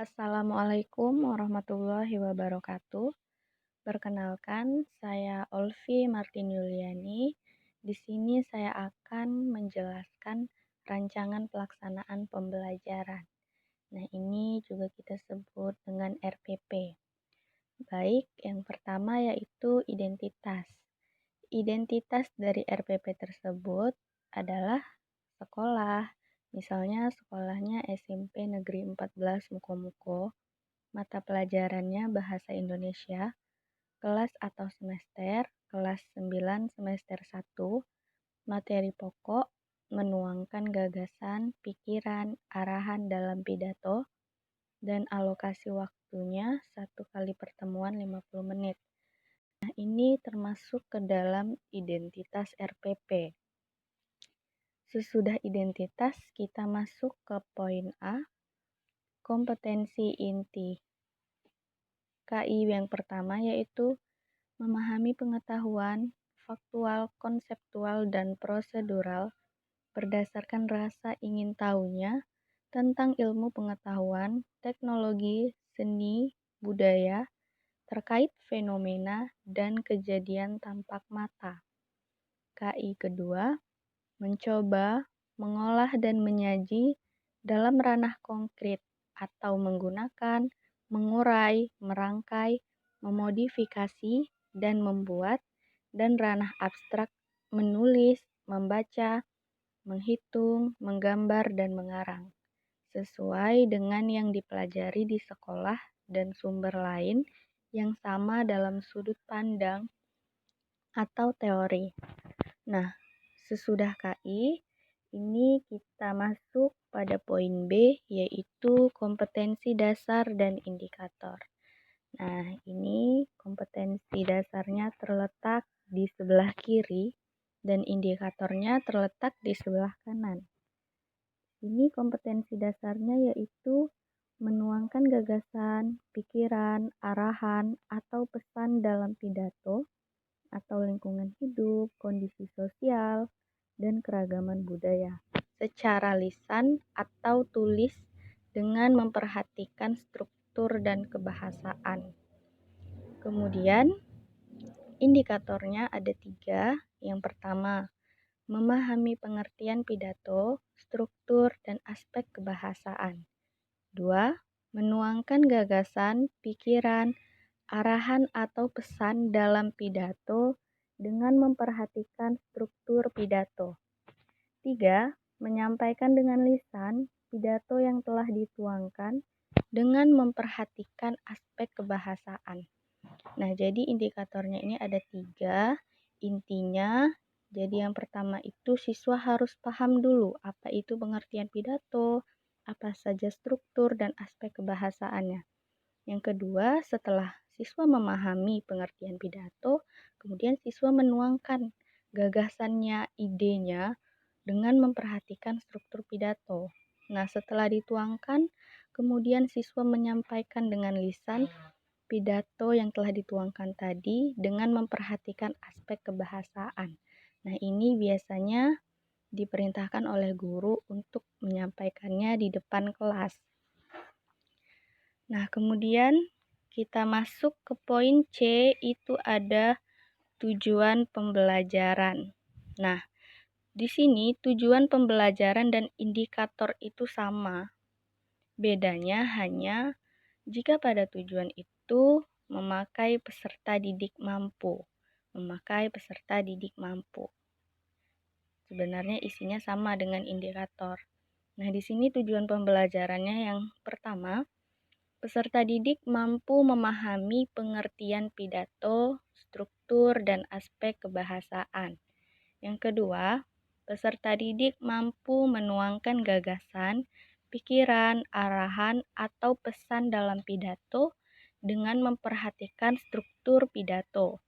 Assalamualaikum warahmatullahi wabarakatuh. Perkenalkan, saya Olvi Martin Yuliani. Di sini saya akan menjelaskan rancangan pelaksanaan pembelajaran. Nah, ini juga kita sebut dengan RPP. Baik, yang pertama yaitu identitas. Identitas dari RPP tersebut adalah sekolah. Misalnya sekolahnya SMP Negeri 14 Mukomuko. Mata pelajarannya Bahasa Indonesia, kelas atau semester, kelas 9 semester 1, materi pokok, menuangkan gagasan, pikiran, arahan dalam pidato, dan alokasi waktunya 1 kali pertemuan 50 menit. Nah, ini termasuk ke dalam identitas RPP. Sesudah identitas, kita masuk ke poin A, kompetensi inti. KI yang pertama yaitu memahami pengetahuan faktual, konseptual, dan prosedural berdasarkan rasa ingin tahunya tentang ilmu pengetahuan, teknologi, seni, budaya, terkait fenomena dan kejadian tampak mata. KI kedua, mencoba, mengolah dan menyaji dalam ranah konkret atau menggunakan, mengurai, merangkai, memodifikasi, dan membuat, dan ranah abstrak, menulis, membaca, menghitung, menggambar, dan mengarang, sesuai dengan yang dipelajari di sekolah dan sumber lain yang sama dalam sudut pandang atau teori. Nah, sesudah KI, ini kita masuk pada poin B, yaitu kompetensi dasar dan indikator. Nah, ini kompetensi dasarnya terletak di sebelah kiri dan indikatornya terletak di sebelah kanan. Ini kompetensi dasarnya yaitu menuangkan gagasan, pikiran, arahan, atau pesan dalam pidato, atau lingkungan hidup, kondisi sosial, dan keragaman budaya secara lisan atau tulis dengan memperhatikan struktur dan kebahasaan. Kemudian, indikatornya ada 3. Yang pertama, memahami pengertian pidato, struktur, dan aspek kebahasaan. 2. Menuangkan gagasan, pikiran, arahan atau pesan dalam pidato dengan memperhatikan struktur pidato. 3. Menyampaikan dengan lisan pidato yang telah dituangkan dengan memperhatikan aspek kebahasaan. Nah, jadi indikatornya ini ada 3. Intinya, jadi yang pertama itu siswa harus paham dulu apa itu pengertian pidato, apa saja struktur dan aspek kebahasaannya. Yang kedua, setelah siswa memahami pengertian pidato, kemudian siswa menuangkan gagasannya, idenya, dengan memperhatikan struktur pidato. Nah, setelah dituangkan, kemudian siswa menyampaikan dengan lisan pidato yang telah dituangkan tadi dengan memperhatikan aspek kebahasaan. Nah, ini biasanya diperintahkan oleh guru untuk menyampaikannya di depan kelas. Nah, kemudian kita masuk ke poin C, itu ada tujuan pembelajaran. Nah, di sini tujuan pembelajaran dan indikator itu sama. Bedanya hanya jika pada tujuan itu memakai peserta didik mampu. Memakai peserta didik mampu. Sebenarnya isinya sama dengan indikator. Nah, di sini tujuan pembelajarannya yang pertama, peserta didik mampu memahami pengertian pidato, struktur, dan aspek kebahasaan. Yang kedua, peserta didik mampu menuangkan gagasan, pikiran, arahan, atau pesan dalam pidato dengan memperhatikan struktur pidato.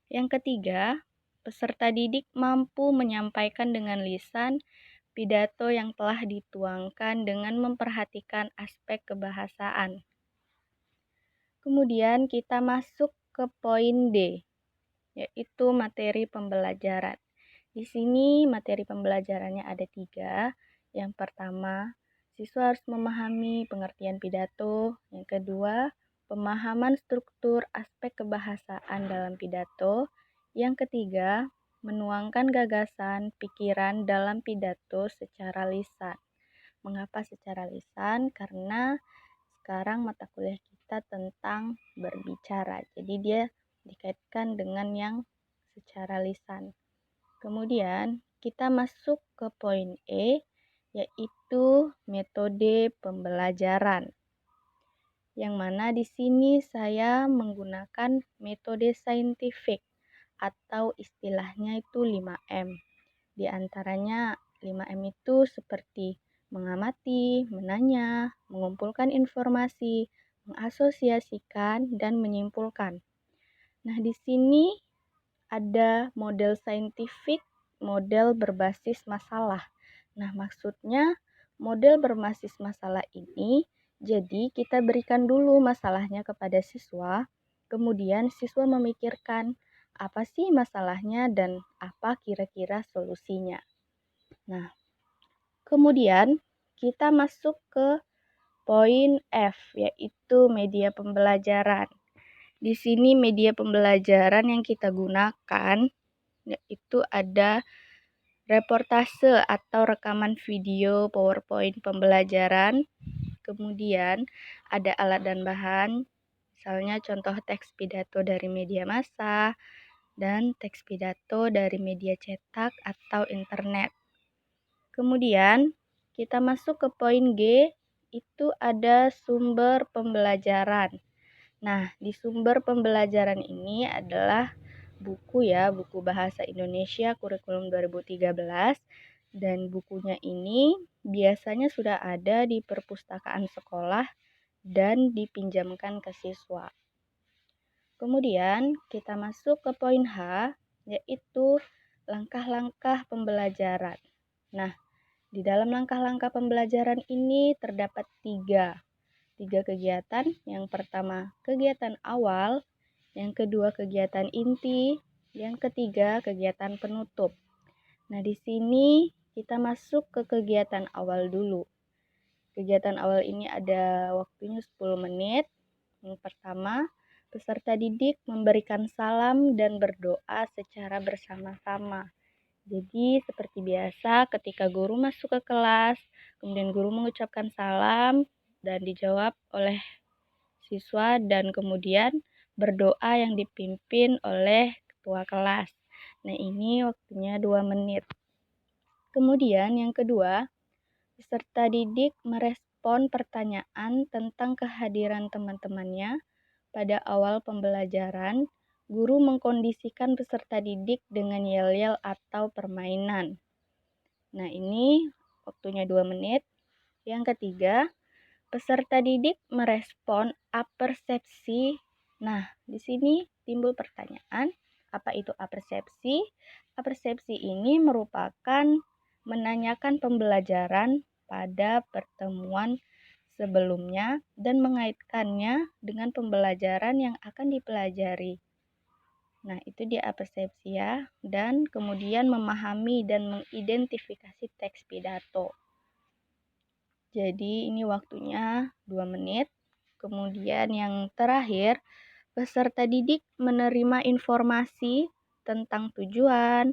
Yang ketiga, peserta didik mampu menyampaikan dengan lisan pidato yang telah dituangkan dengan memperhatikan aspek kebahasaan. Kemudian kita masuk ke poin D, yaitu materi pembelajaran. Di sini materi pembelajarannya ada 3. Yang pertama, siswa harus memahami pengertian pidato. Yang kedua, pemahaman struktur aspek kebahasaan dalam pidato. Yang ketiga, menuangkan gagasan, pikiran dalam pidato secara lisan. Mengapa secara lisan? Karena sekarang mata kuliah kita tentang berbicara. Jadi dia dikaitkan dengan yang secara lisan. Kemudian kita masuk ke poin E, yaitu metode pembelajaran. Yang mana di sini saya menggunakan metode saintifik atau istilahnya itu 5M. Di antaranya 5M itu seperti mengamati, menanya, mengumpulkan informasi, mengasosiasikan, dan menyimpulkan. Nah, di sini ada model saintifik, model berbasis masalah. Nah, maksudnya model berbasis masalah ini, jadi kita berikan dulu masalahnya kepada siswa, kemudian siswa memikirkan apa sih masalahnya dan apa kira-kira solusinya. Nah, kemudian kita masuk ke poin F, yaitu media pembelajaran. Di sini media pembelajaran yang kita gunakan yaitu ada reportase atau rekaman video PowerPoint pembelajaran, kemudian ada alat dan bahan, misalnya contoh teks pidato dari media massa, dan teks pidato dari media cetak atau internet. Kemudian kita masuk ke poin G, itu ada sumber pembelajaran. Nah, di sumber pembelajaran ini adalah buku Bahasa Indonesia Kurikulum 2013, dan bukunya ini biasanya sudah ada di perpustakaan sekolah dan dipinjamkan ke siswa. Kemudian kita masuk ke poin H, yaitu langkah-langkah pembelajaran. Nah, di dalam langkah-langkah pembelajaran ini terdapat tiga kegiatan. Yang pertama, kegiatan awal. Yang kedua, kegiatan inti. Yang ketiga, kegiatan penutup. Nah, di sini kita masuk ke kegiatan awal dulu. Kegiatan awal ini ada waktunya 10 menit. Yang pertama, peserta didik memberikan salam dan berdoa secara bersama-sama. Jadi seperti biasa ketika guru masuk ke kelas, kemudian guru mengucapkan salam dan dijawab oleh siswa dan kemudian berdoa yang dipimpin oleh ketua kelas. Nah, ini waktunya 2 menit. Kemudian yang kedua, peserta didik merespon pertanyaan tentang kehadiran teman-temannya. Pada awal pembelajaran, guru mengkondisikan peserta didik dengan yel-yel atau permainan. Nah, ini waktunya 2 menit. Yang ketiga, peserta didik merespon apersepsi. Nah, di sini timbul pertanyaan, apa itu apersepsi? Apersepsi ini merupakan menanyakan pembelajaran pada pertemuan sebelumnya dan mengaitkannya dengan pembelajaran yang akan dipelajari. Nah, itu dia apersepsi ya. Dan kemudian memahami dan mengidentifikasi teks pidato. Jadi ini waktunya 2 menit. Kemudian yang terakhir, peserta didik menerima informasi tentang tujuan,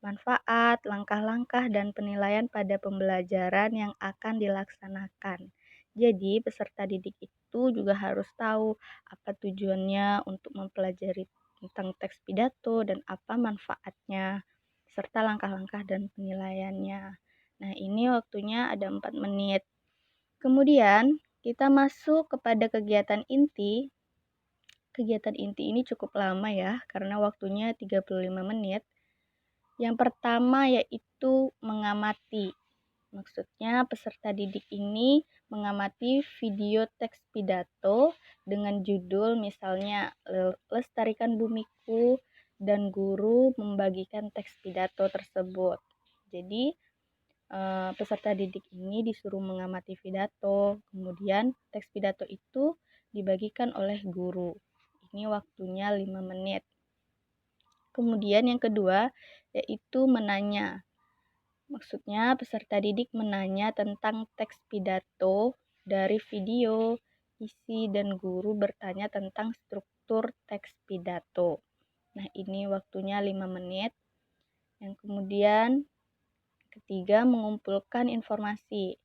manfaat, langkah-langkah, dan penilaian pada pembelajaran yang akan dilaksanakan. Jadi peserta didik itu juga harus tahu apa tujuannya untuk mempelajari tentang teks pidato dan apa manfaatnya, serta langkah-langkah dan penilaiannya. Nah, ini waktunya ada 4 menit. Kemudian kita masuk kepada kegiatan inti. Kegiatan inti ini cukup lama ya, karena waktunya 35 menit. Yang pertama yaitu mengamati. Maksudnya peserta didik ini mengamati video teks pidato dengan judul misalnya Lestarikan Bumiku, dan guru membagikan teks pidato tersebut. Jadi peserta didik ini disuruh mengamati pidato, kemudian teks pidato itu dibagikan oleh guru. Ini waktunya 5 menit. Kemudian yang kedua yaitu menanya. Maksudnya, peserta didik menanya tentang teks pidato dari video, isi, dan guru bertanya tentang struktur teks pidato. Nah, ini waktunya 5 menit. Yang kemudian, ketiga, mengumpulkan informasi.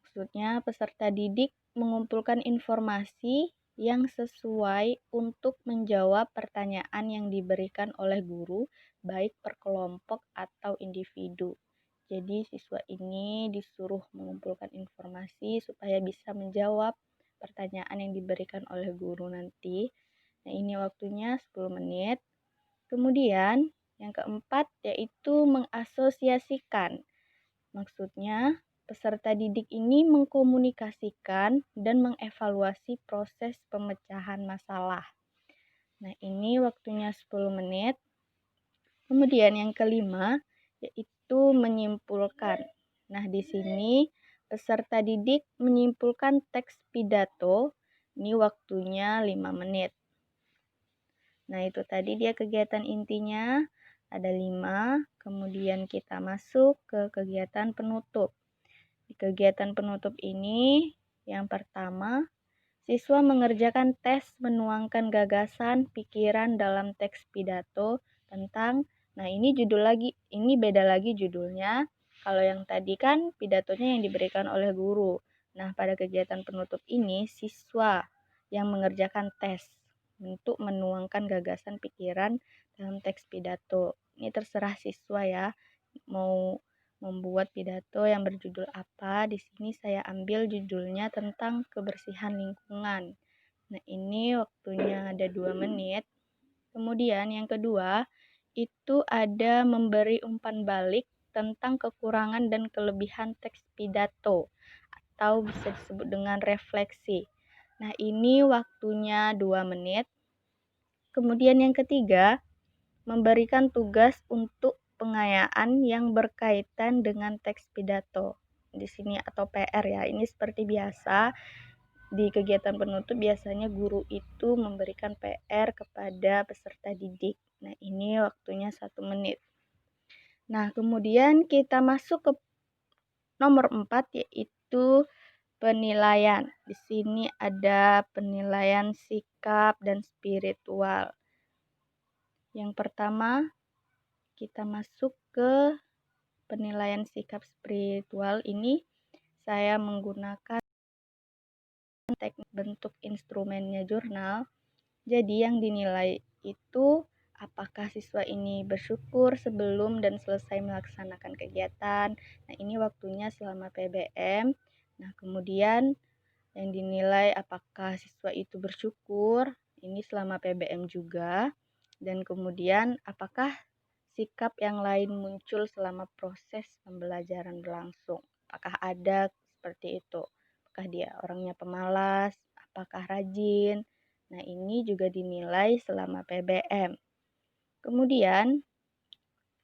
Maksudnya, peserta didik mengumpulkan informasi yang sesuai untuk menjawab pertanyaan yang diberikan oleh guru, baik per kelompok atau individu. Jadi, siswa ini disuruh mengumpulkan informasi supaya bisa menjawab pertanyaan yang diberikan oleh guru nanti. Nah, ini waktunya 10 menit. Kemudian, yang keempat yaitu mengasosiasikan. Maksudnya, peserta didik ini mengkomunikasikan dan mengevaluasi proses pemecahan masalah. Nah, ini waktunya 10 menit. Kemudian yang kelima, yaitu menyimpulkan. Nah, di sini peserta didik menyimpulkan teks pidato, ini waktunya 5 menit. Nah, itu tadi dia kegiatan intinya, ada 5. Kemudian kita masuk ke kegiatan penutup. Di kegiatan penutup ini, yang pertama, siswa mengerjakan tes menuangkan gagasan, pikiran dalam teks pidato tentang, nah ini beda lagi judulnya. Kalau yang tadi kan pidatonya yang diberikan oleh guru. Nah, pada kegiatan penutup ini, siswa yang mengerjakan tes untuk menuangkan gagasan pikiran dalam teks pidato. Ini terserah siswa ya, mau membuat pidato yang berjudul apa. Di sini saya ambil judulnya tentang kebersihan lingkungan. Nah, ini waktunya ada 2 menit. Kemudian yang kedua, itu ada memberi umpan balik tentang kekurangan dan kelebihan teks pidato, atau bisa disebut dengan refleksi. Nah, ini waktunya 2 menit. Kemudian yang ketiga, memberikan tugas untuk pengayaan yang berkaitan dengan teks pidato. Di sini atau PR ya, ini seperti biasa di kegiatan penutup biasanya guru itu memberikan PR kepada peserta didik. Nah, ini waktunya 1 menit. Nah, kemudian kita masuk ke nomor 4 yaitu penilaian. Di sini ada penilaian sikap dan spiritual. Yang pertama, kita masuk ke penilaian sikap spiritual ini. Saya menggunakan teknik bentuk instrumennya jurnal. Jadi yang dinilai itu apakah siswa ini bersyukur sebelum dan selesai melaksanakan kegiatan. Nah, ini waktunya selama PBM. Nah, kemudian yang dinilai apakah siswa itu bersyukur, ini selama PBM juga. Dan kemudian apakah sikap yang lain muncul selama proses pembelajaran berlangsung. Apakah ada seperti itu? Apakah dia orangnya pemalas? Apakah rajin? Nah, ini juga dinilai selama PBM. Kemudian,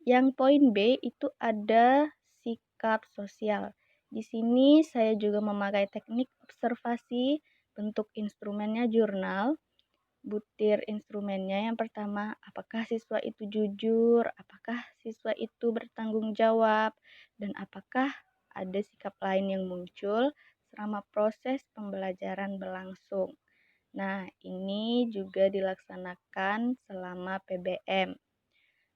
yang poin B itu ada sikap sosial. Di sini saya juga memakai teknik observasi bentuk instrumennya jurnal. Butir instrumennya yang pertama, apakah siswa itu jujur, apakah siswa itu bertanggung jawab, dan apakah ada sikap lain yang muncul selama proses pembelajaran berlangsung. Nah, ini juga dilaksanakan selama PBM.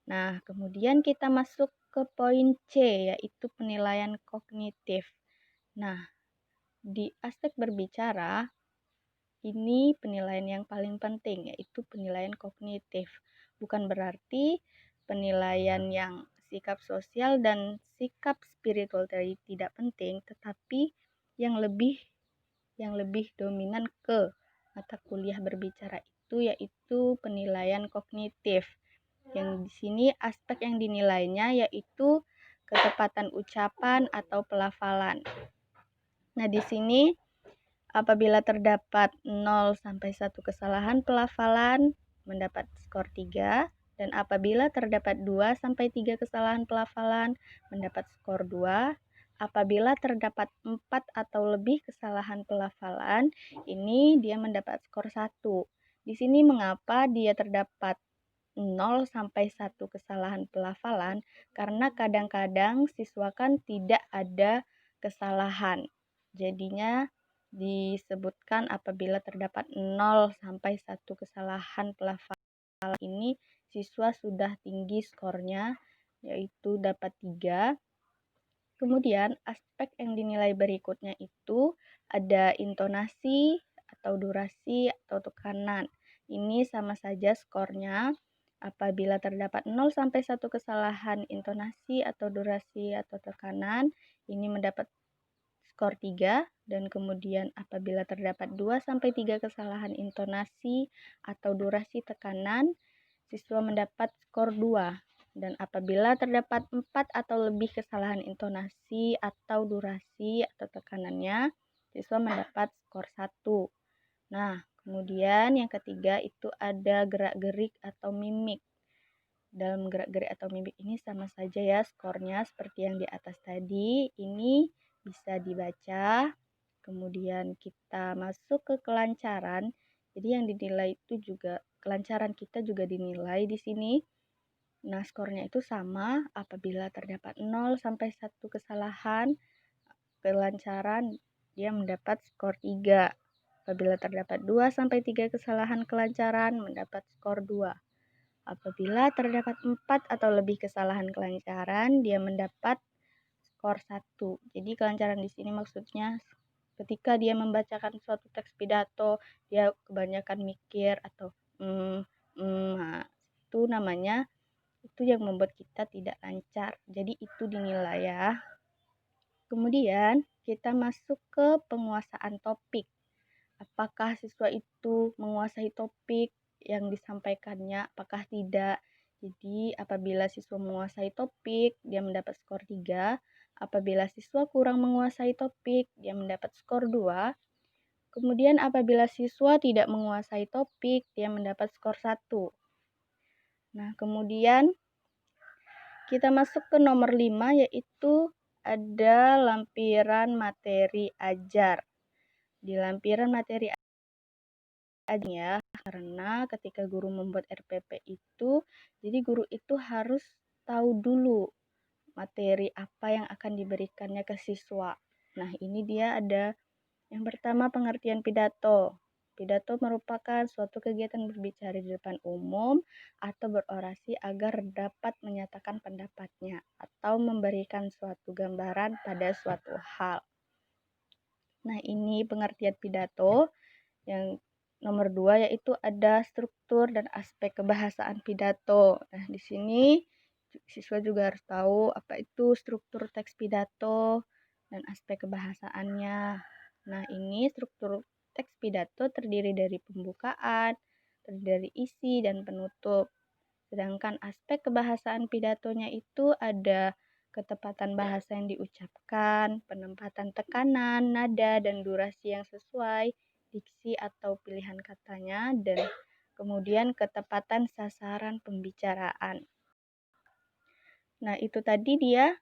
Nah, kemudian kita masuk ke poin C, yaitu penilaian kognitif. Nah, di aspek berbicara, ini penilaian yang paling penting, yaitu penilaian kognitif. Bukan berarti penilaian yang sikap sosial dan sikap spiritual tadi tidak penting, tetapi yang lebih dominan ke mata kuliah berbicara itu yaitu penilaian kognitif. Yang di sini aspek yang dinilainya yaitu ketepatan ucapan atau pelafalan. Nah, di sini apabila terdapat 0 sampai 1 kesalahan pelafalan, mendapat skor 3, dan apabila terdapat 2 sampai 3 kesalahan pelafalan, mendapat skor 2. Apabila terdapat 4 atau lebih kesalahan pelafalan, ini dia mendapat skor 1. Di sini mengapa dia terdapat 0 sampai 1 kesalahan pelafalan karena kadang-kadang siswa kan tidak ada kesalahan. Jadinya disebutkan apabila terdapat 0 sampai 1 kesalahan pelafalan ini siswa sudah tinggi skornya, yaitu dapat 3. Kemudian aspek yang dinilai berikutnya itu ada intonasi atau durasi atau tekanan. Ini sama saja skornya. Apabila terdapat 0 sampai 1 kesalahan intonasi atau durasi atau tekanan, ini mendapat skor 3, dan kemudian apabila terdapat 2 sampai 3 kesalahan intonasi atau durasi tekanan, siswa mendapat skor 2. Dan apabila terdapat 4 atau lebih kesalahan intonasi atau durasi atau tekanannya, siswa mendapat skor 1. Nah, kemudian yang ketiga itu ada gerak-gerik atau mimik. Dalam gerak-gerik atau mimik ini sama saja ya skornya seperti yang di atas tadi. Ini bisa dibaca. Kemudian kita masuk ke kelancaran. Jadi yang dinilai itu juga kelancaran kita juga dinilai di sini. Nah, skornya itu sama apabila terdapat 0 sampai 1 kesalahan kelancaran, dia mendapat skor 3. Apabila terdapat 2 sampai 3 kesalahan kelancaran, mendapat skor 2. Apabila terdapat 4 atau lebih kesalahan kelancaran, dia mendapat skor 1. Jadi kelancaran di sini maksudnya ketika dia membacakan suatu teks pidato, dia kebanyakan mikir atau nah, itu namanya itu yang membuat kita tidak lancar. Jadi itu dinilai ya. Kemudian kita masuk ke penguasaan topik. Apakah siswa itu menguasai topik yang disampaikannya, apakah tidak? Jadi apabila siswa menguasai topik, dia mendapat skor 3. Apabila siswa kurang menguasai topik, dia mendapat skor 2. Kemudian apabila siswa tidak menguasai topik, dia mendapat skor 1. Nah, kemudian kita masuk ke nomor 5, yaitu ada lampiran materi ajar. Di lampiran materi ajar ya, karena ketika guru membuat RPP itu, jadi guru itu harus tahu dulu materi apa yang akan diberikannya ke siswa. Nah, ini dia ada yang pertama pengertian pidato. Pidato merupakan suatu kegiatan berbicara di depan umum atau berorasi agar dapat menyatakan pendapatnya atau memberikan suatu gambaran pada suatu hal. Nah, ini pengertian pidato. Yang nomor 2 yaitu ada struktur dan aspek kebahasaan pidato. Nah, di sini siswa juga harus tahu apa itu struktur teks pidato dan aspek kebahasaannya. Nah, ini struktur teks pidato terdiri dari pembukaan, terdiri dari isi dan penutup. Sedangkan aspek kebahasaan pidatonya itu ada ketepatan bahasa yang diucapkan, penempatan tekanan, nada, dan durasi yang sesuai, diksi atau pilihan katanya, dan kemudian ketepatan sasaran pembicaraan. Nah, itu tadi dia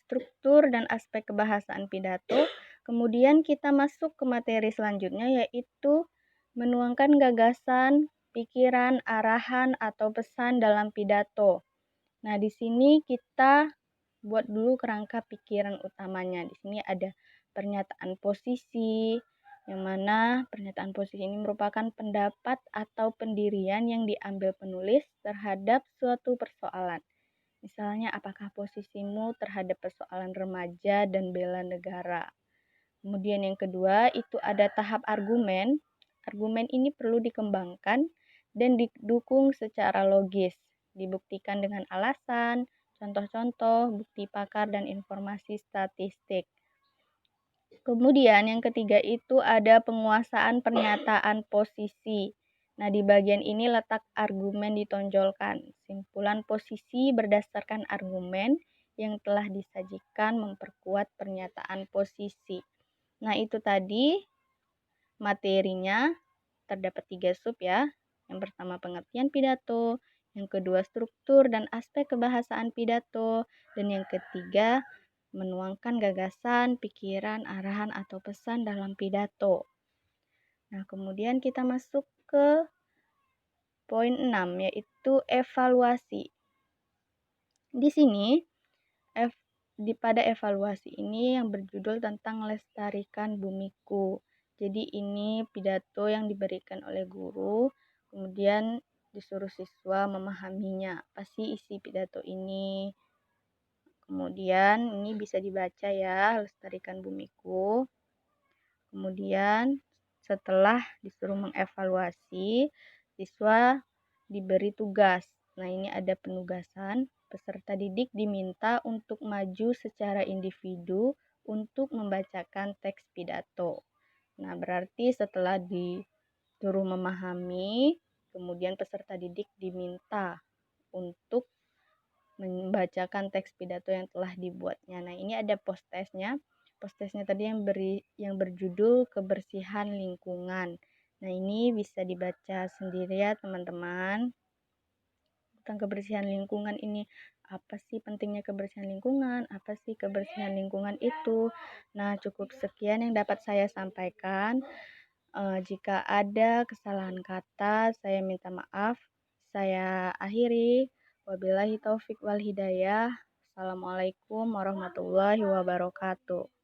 struktur dan aspek kebahasaan pidato. Kemudian kita masuk ke materi selanjutnya, yaitu menuangkan gagasan, pikiran, arahan, atau pesan dalam pidato. Nah, di sini kita buat dulu kerangka pikiran utamanya. Di sini ada pernyataan posisi, yang mana pernyataan posisi ini merupakan pendapat atau pendirian yang diambil penulis terhadap suatu persoalan. Misalnya, apakah posisimu terhadap persoalan remaja dan bela negara? Kemudian yang kedua, itu ada tahap argumen. Argumen ini perlu dikembangkan dan didukung secara logis. Dibuktikan dengan alasan, contoh-contoh, bukti pakar, dan informasi statistik. Kemudian yang ketiga itu ada penguasaan pernyataan posisi. Nah, di bagian ini letak argumen ditonjolkan. Simpulan posisi berdasarkan argumen yang telah disajikan memperkuat pernyataan posisi. Nah, itu tadi materinya terdapat 3 sub ya. Yang pertama pengertian pidato, yang kedua struktur dan aspek kebahasaan pidato, dan yang ketiga menuangkan gagasan, pikiran, arahan, atau pesan dalam pidato. Nah, kemudian kita masuk ke Poin 6 yaitu evaluasi. Di sini pada evaluasi ini yang berjudul tentang lestarikan bumiku. Jadi ini pidato yang diberikan oleh guru, kemudian disuruh siswa memahaminya. Apa sih isi pidato ini? Kemudian ini bisa dibaca ya, lestarikan bumiku. Kemudian setelah disuruh mengevaluasi, siswa diberi tugas. Nah, ini ada penugasan. Peserta didik diminta untuk maju secara individu untuk membacakan teks pidato. Nah, berarti setelah disuruh memahami, kemudian peserta didik diminta untuk membacakan teks pidato yang telah dibuatnya. Nah, ini ada post-testnya. Post-testnya tadi yang berjudul kebersihan lingkungan. Nah, ini bisa dibaca sendiri ya, teman-teman. Tentang kebersihan lingkungan ini, apa sih pentingnya kebersihan lingkungan? Apa sih kebersihan lingkungan itu? Nah, cukup sekian yang dapat saya sampaikan. Jika ada kesalahan kata, saya minta maaf. Saya akhiri. Wabillahi taufik wal hidayah. Assalamualaikum warahmatullahi wabarakatuh.